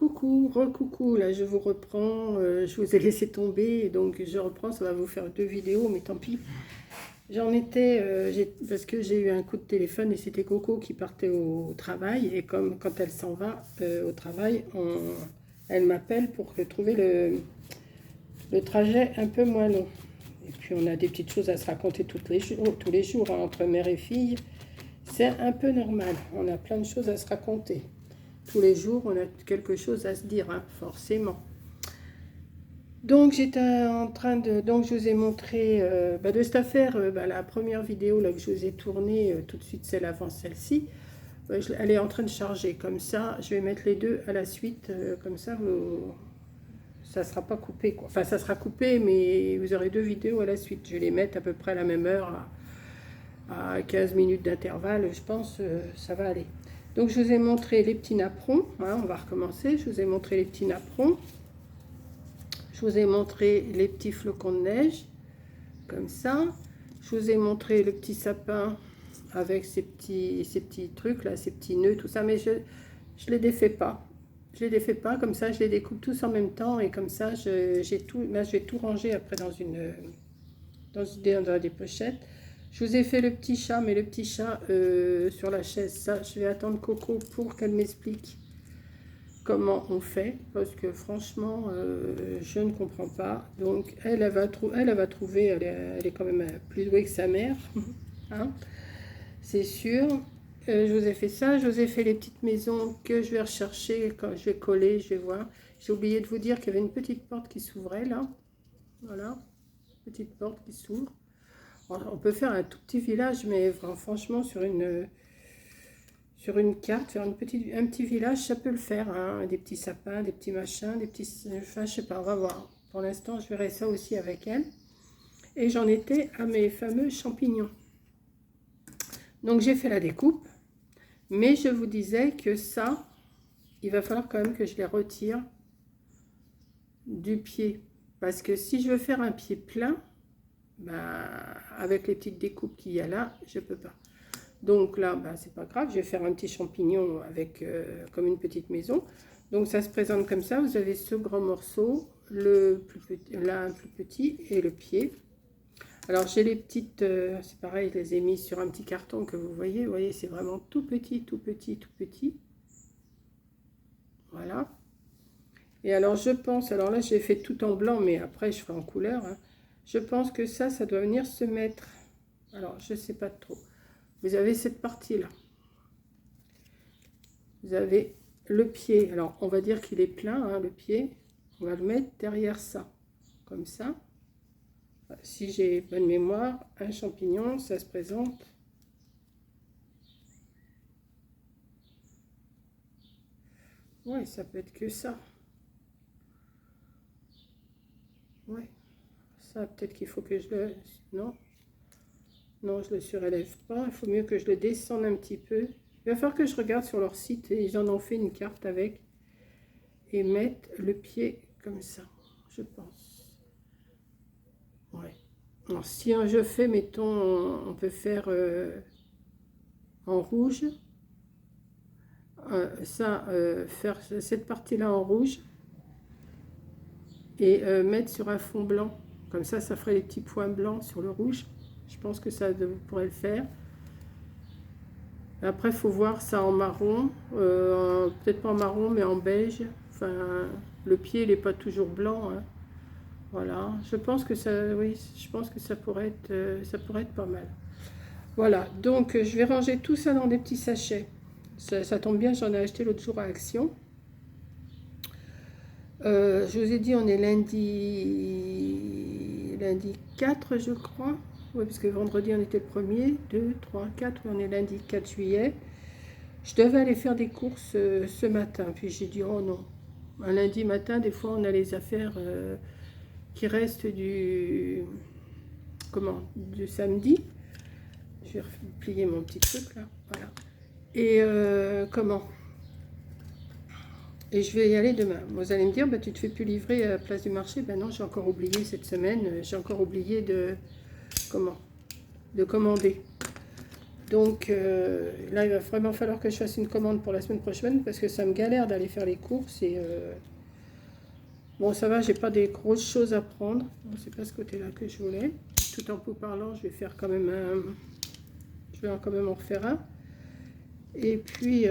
Coucou, recoucou, là je vous reprends, je vous ai laissé tomber, et donc je reprends, ça va vous faire 2 vidéos, mais tant pis. J'en étais, parce que j'ai eu un coup de téléphone et c'était Coco qui partait au travail, et comme quand elle s'en va au travail, elle m'appelle pour trouver le trajet un peu moins long. Et puis on a des petites choses à se raconter tous les jours hein, entre mère et fille, c'est un peu normal, on a plein de choses à se raconter. Tous les jours, on a quelque chose à se dire, hein, forcément. Donc, j'étais en train de... Donc, je vous ai montré de cette affaire, la première vidéo là, que je vous ai tournée, tout de suite celle avant celle-ci. Elle est en train de charger, comme ça. Je vais mettre les deux à la suite, comme ça, ça ne sera pas coupé, quoi. Enfin, ça sera coupé, mais vous aurez 2 vidéos à la suite. Je vais les mettre à peu près à la même heure, à 15 minutes d'intervalle, je pense, ça va aller. Donc je vous ai montré les petits napperons, hein, on va recommencer, je vous ai montré les petits napperons, je vous ai montré les petits flocons de neige, comme ça, je vous ai montré le petit sapin avec ces petits trucs là, ces petits nœuds, tout ça, mais je les défais pas. Je les défais pas, comme ça je les découpe tous en même temps et comme ça j'ai tout, là je vais tout ranger après dans des pochettes. Je vous ai fait le petit chat, mais le petit chat sur la chaise, ça, je vais attendre Coco pour qu'elle m'explique comment on fait, parce que franchement, je ne comprends pas. Donc, elle va trouver, elle est quand même plus douée que sa mère, hein, c'est sûr. Je vous ai fait ça, je vous ai fait les petites maisons que je vais rechercher, quand je vais coller, je vais voir. J'ai oublié de vous dire qu'il y avait une petite porte qui s'ouvrait là, voilà, petite porte qui s'ouvre. On peut faire un tout petit village, mais franchement, sur une carte, faire un petit village, ça peut le faire. Hein. Des petits sapins, des petits machins, des petits... Enfin, je sais pas, on va voir. Pour l'instant, je verrai ça aussi avec elle. Et j'en étais à mes fameux champignons. Donc, j'ai fait la découpe. Mais je vous disais que ça, il va falloir quand même que je les retire du pied. Parce que si je veux faire un pied plein, avec les petites découpes qu'il y a là, je peux pas. Donc là, c'est pas grave, je vais faire un petit champignon avec comme une petite maison. Donc ça se présente comme ça, vous avez ce grand morceau, le plus petit, là un plus petit et le pied. Alors j'ai les petites, c'est pareil, je les ai mis sur un petit carton que vous voyez, c'est vraiment tout petit, tout petit, tout petit. Voilà. Et alors je pense, alors là j'ai fait tout en blanc, mais après je ferai en couleur, hein. Je pense que ça doit venir se mettre, alors je sais pas trop. Vous avez cette partie-là. Vous avez le pied. Alors, on va dire qu'il est plein, hein, le pied. On va le mettre derrière ça. Comme ça. Si j'ai bonne mémoire, un champignon, ça se présente. Ouais, ça peut être que ça. Ouais. Ça, peut-être qu'il faut que je le... Non. Non, je ne le surélève pas. Il faut mieux que je le descende un petit peu. Il va falloir que je regarde sur leur site et ils en ont fait une carte avec. Et mettre le pied comme ça, je pense. Ouais. Alors, si je fais, mettons, on peut faire en rouge. Faire cette partie-là en rouge. Et mettre sur un fond blanc. Comme ça ferait les petits points blancs sur le rouge. Je pense que ça pourrait le faire. Après, il faut voir ça en marron. Peut-être pas en marron, mais en beige. Enfin, le pied, il n'est pas toujours blanc. Hein. Voilà. Je pense que ça, oui, je pense que ça pourrait être pas mal. Voilà. Donc, je vais ranger tout ça dans des petits sachets. Ça tombe bien, j'en ai acheté l'autre jour à Action. Je vous ai dit, on est lundi 4, je crois. Oui, parce que vendredi, on était le 1er, 2, 3, 4. On est lundi 4 juillet. Je devais aller faire des courses ce matin. Puis j'ai dit, oh non. Un lundi matin, des fois, on a les affaires qui restent du samedi. Je vais replier mon petit truc là. Voilà. Et Et je vais y aller demain. Vous allez me dire, tu te fais plus livrer à la place du marché. Ben non, j'ai encore oublié cette semaine. J'ai encore oublié de commander. Donc là, il va vraiment falloir que je fasse une commande pour la semaine prochaine parce que ça me galère d'aller faire les courses. Et bon, ça va, j'ai pas des grosses choses à prendre. Bon, c'est pas ce côté-là que je voulais. Tout en vous parlant, je vais faire quand même je vais quand même en refaire un. Et puis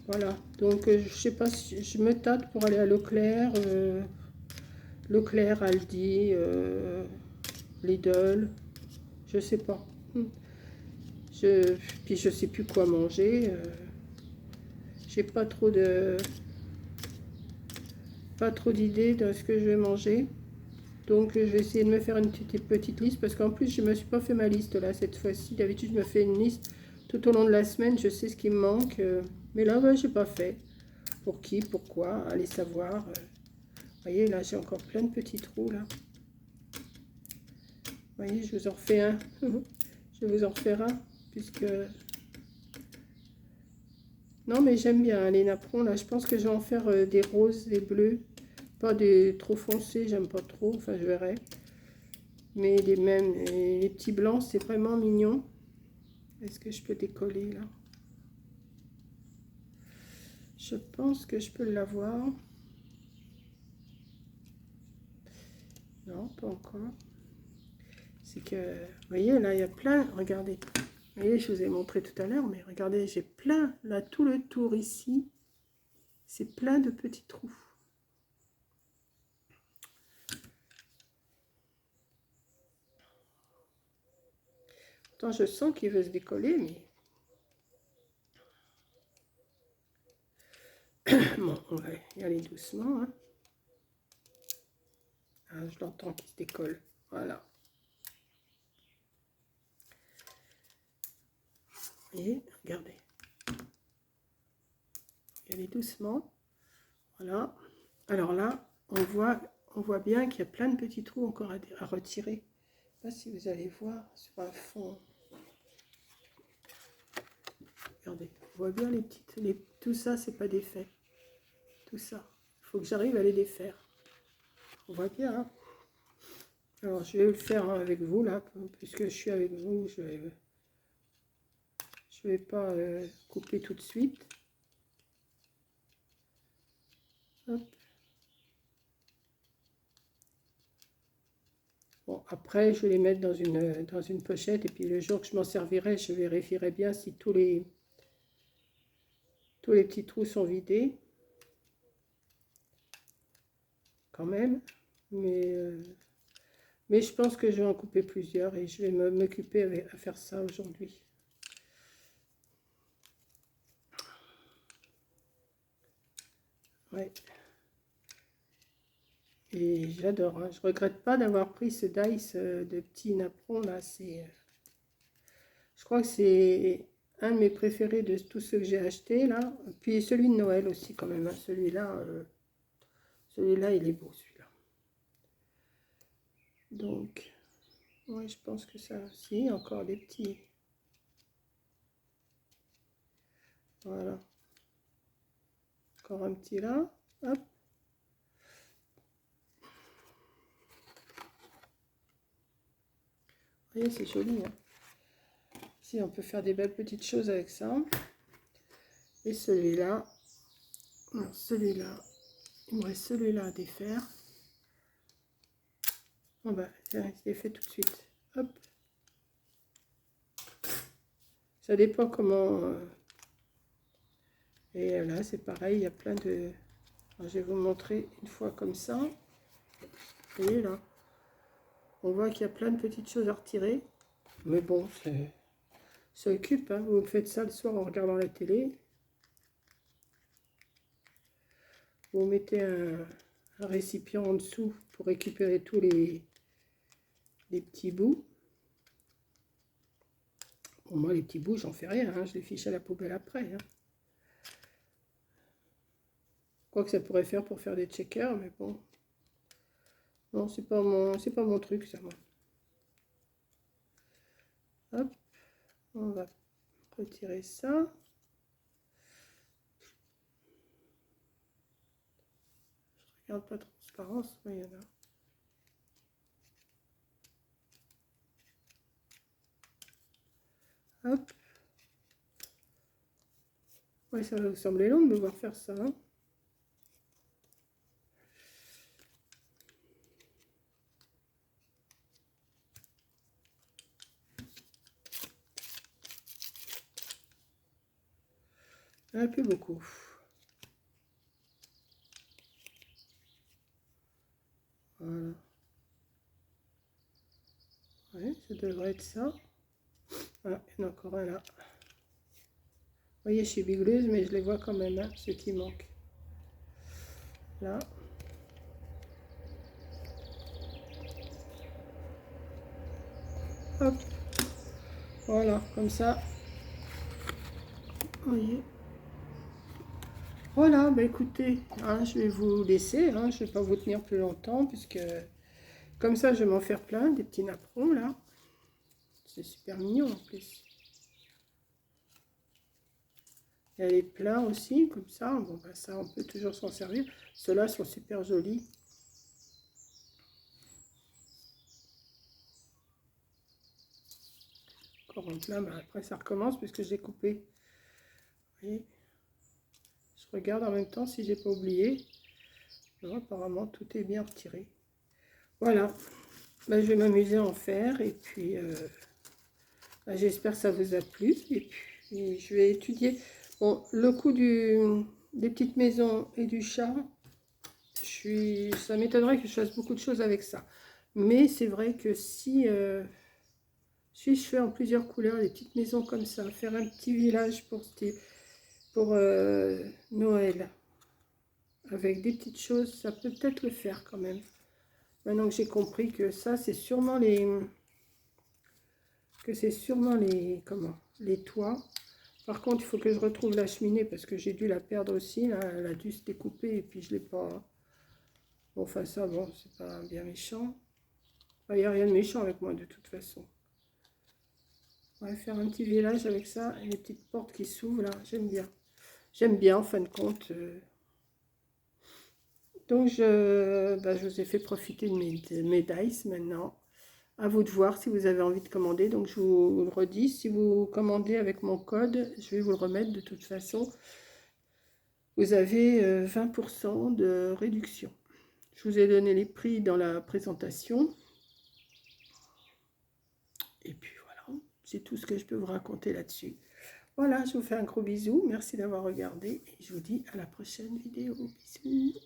voilà. Donc je sais pas si je me tâte pour aller à Leclerc, Leclerc, Aldi, Lidl, je sais pas. Puis je sais plus quoi manger. J'ai pas trop d'idées de ce que je vais manger. Donc je vais essayer de me faire une petite liste parce qu'en plus je me suis pas fait ma liste là cette fois-ci. D'habitude je me fais une liste tout au long de la semaine, je sais ce qui me manque. Mais là ouais, j'ai pas fait. Pour qui, pourquoi, allez savoir. Vous voyez là j'ai encore plein de petits trous là. Vous voyez, je vous en refais un. Je vais vous en refaire un puisque... Non mais j'aime bien les napperons là. Je pense que je vais en faire des roses, des bleus. Pas des trop foncés, j'aime pas trop. Enfin je verrai. Mais les petits blancs, c'est vraiment mignon. Est-ce que je peux décoller là? Je pense que je peux l'avoir. Non, pas encore. C'est que, vous voyez, là, il y a plein, regardez. Vous voyez, je vous ai montré tout à l'heure, mais regardez, j'ai plein, là, tout le tour ici. C'est plein de petits trous. Pourtant, je sens qu'il veut se décoller, mais... Bon, on va y aller doucement. Hein. Ah, je l'entends qu'il se décolle. Voilà. Et regardez. Y aller doucement. Voilà. Alors là, on voit bien qu'il y a plein de petits trous encore à retirer. Je ne sais pas si vous allez voir sur un fond. Regardez, on voit bien les petites... tout ça, c'est pas défait. Tout ça. Il faut que j'arrive à les défaire. On voit bien. Hein. Alors, je vais le faire avec vous, là. Puisque je suis avec vous, je vais pas couper tout de suite. Hop. Bon, après, je vais les mettre dans une pochette. Et puis, le jour que je m'en servirai, je vérifierai bien si tous les petits trous sont vidés. Quand même. Mais je pense que je vais en couper plusieurs. Et je vais m'occuper à faire ça aujourd'hui. Ouais. Et j'adore. Hein. Je regrette pas d'avoir pris ce dice de petits napperons là. Je crois que c'est un de mes préférés de tous ceux que j'ai achetés là. Puis celui de Noël aussi quand même. Hein. Celui-là, il est beau celui-là. Donc, ouais, je pense que ça aussi, encore des petits. Voilà. Encore un petit là. Hop. Vous voyez, c'est joli. Hein. Si, on peut faire des belles petites choses avec ça. Et celui-là. Celui-là. Il me reste celui-là à défaire. Bon bah, tiens, il est fait tout de suite. Hop. Ça dépend comment... Et là, c'est pareil, il y a plein de... Alors, je vais vous montrer une fois comme ça. Vous voyez là, on voit qu'il y a plein de petites choses à retirer. Mais bon, ça occupe. Hein. Vous faites ça le soir en regardant la télé. Vous mettez un récipient en dessous pour récupérer tous les petits bouts. Bon, moi, les petits bouts, j'en fais rien. Hein. Je les fiche à la poubelle après. Hein. Quoi que ça pourrait faire pour faire des checkers, mais bon. Non, c'est pas mon truc, ça, moi. Hop, on va retirer ça. Je regarde pas transparence, mais il y en a. Hop. Ouais, ça va vous sembler long de me voir faire ça, hein. Un peu beaucoup. Voilà. Ouais, ça devrait être ça. Voilà, il y en a encore un là. Vous voyez, je suis bigleuse, mais je les vois quand même, hein, ceux qui manquent. Là. Hop. Voilà, comme ça. Vous voyez. Voilà, bah écoutez, hein, je vais vous laisser, hein, je ne vais pas vous tenir plus longtemps, puisque comme ça, je vais m'en faire plein, des petits napperons, là. C'est super mignon, en plus. Il y a les pleins aussi, comme ça. Bon, bah ça, on peut toujours s'en servir. Ceux-là sont super jolis. Encore en plein, bah après, ça recommence, puisque j'ai coupé. Vous voyez, je regarde en même temps si j'ai pas oublié. Non, apparemment, tout est bien retiré. Voilà. Bah, je vais m'amuser à en faire. Et puis, bah, j'espère que ça vous a plu. Et puis, je vais étudier. Bon, le coup des petites maisons et du chat, ça m'étonnerait que je fasse beaucoup de choses avec ça. Mais c'est vrai que si je fais en plusieurs couleurs des petites maisons comme ça, faire un petit village pour Noël, avec des petites choses, ça peut peut-être le faire quand même. Maintenant que j'ai compris que ça, c'est sûrement les toits. Par contre, il faut que je retrouve la cheminée parce que j'ai dû la perdre aussi. Là, elle a dû se découper et puis je l'ai pas. Bon, enfin ça, bon, c'est pas bien méchant. Il n'y a rien de méchant avec moi de toute façon. On va faire un petit village avec ça et les petites portes qui s'ouvrent là. J'aime bien. J'aime bien en fin de compte. Donc je vous ai fait profiter de mes dice maintenant. À vous de voir si vous avez envie de commander. Donc je vous le redis, si vous commandez avec mon code, je vais vous le remettre de toute façon. Vous avez 20% de réduction. Je vous ai donné les prix dans la présentation. Et puis voilà, c'est tout ce que je peux vous raconter là-dessus. Voilà, je vous fais un gros bisou. Merci d'avoir regardé et je vous dis à la prochaine vidéo. Bisous.